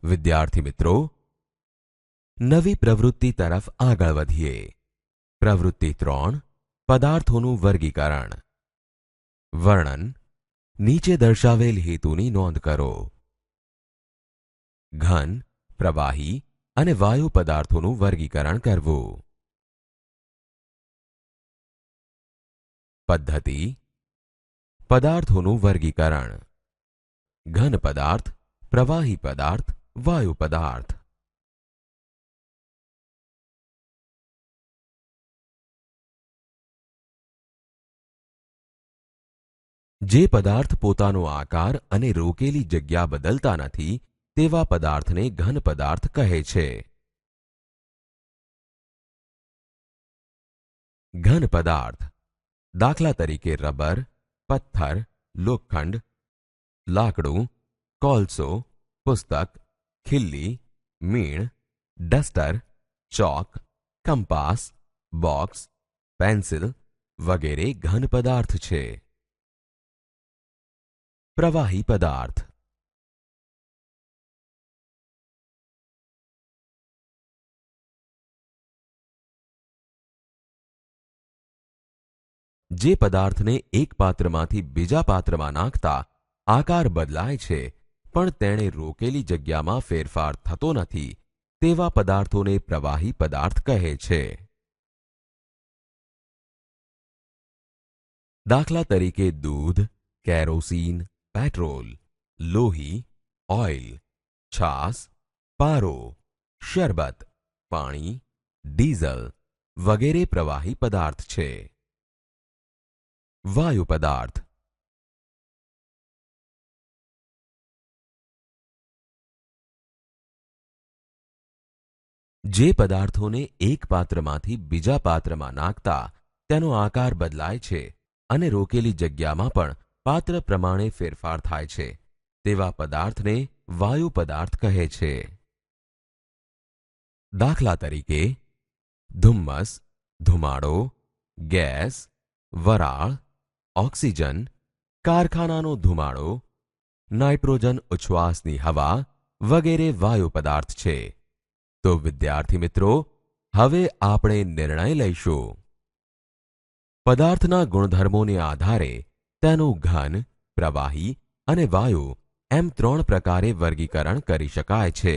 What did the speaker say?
વિદ્યાર્થી મિત્રો, નવી પ્રવૃત્તિ તરફ આગળ વધીએ. પ્રવૃત્તિ 3 પદાર્થોનું વર્ગીકરણ. વર્ણન. નીચે દર્શાવેલ હેતુની નોંધ કરો. ઘન, પ્રવાહી અને વાયુ પદાર્થોનું વર્ગીકરણ કરવું. પદ્ધતિ. પદાર્થોનું વર્ગીકરણ. ઘન પદાર્થ, પ્રવાહી પદાર્થ, વાયુ પદાર્થ. જે પદાર્થ પોતાનો આકાર અને રોકેલી જગ્યા બદલતા નથી તેવા પદાર્થને ઘન પદાર્થ કહે છે. ઘન પદાર્થ દાખલા તરીકે રબર, પથ્થર, લોખંડ, લાકડું, કોલસો, પુસ્તક, ખિલ્લી, મીણ, ડસ્ટર, ચોક, કંપાસ, બોક્સ, પેન્સિલ વગેરે ઘન પદાર્થ છે. પ્રવાહી પદાર્થ. જે પદાર્થને એક પાત્રમાંથી બીજા પાત્રમાં નાખતા આકાર બદલાય છે પણ તેણે રોકેલી જગ્યામાં ફેરફાર થતો નથી તેવા પદાર્થોને પ્રવાહી પદાર્થ કહે છે. દાખલા તરીકે દૂધ, કેરોસીન, પેટ્રોલ, લોહી, ઓઇલ, છાસ, પારો, શરબત, પાણી, ડીઝલ વગેરે પ્રવાહી પદાર્થ છે. વાયુ પદાર્થ. જે પદાર્થોને એક પાત્રમાંથી બીજા પાત્રમાં નાખતા તેનો આકાર બદલાય છે અને રોકેલી જગ્યામાં પણ પાત્ર પ્રમાણે ફેરફાર થાય છે તેવા પદાર્થને વાયુ પદાર્થ કહે છે. દાખલા તરીકે ધુમ્મસ, ધુમાડો, ગેસ, વરાળ, ઓક્સિજન, કારખાનાનો ધુમાડો, નાઇટ્રોજન ઉચ્છ્વાસની હવા વગેરે વાયુ પદાર્થ છે. તો વિદ્યાર્થી મિત્રો, હવે આપણે નિર્ણય લઈશું. પદાર્થના ગુણધર્મોને આધારે તેનું ઘન, પ્રવાહી અને વાયુ એમ 3 પ્રકારે વર્ગીકરણ કરી શકાય છે.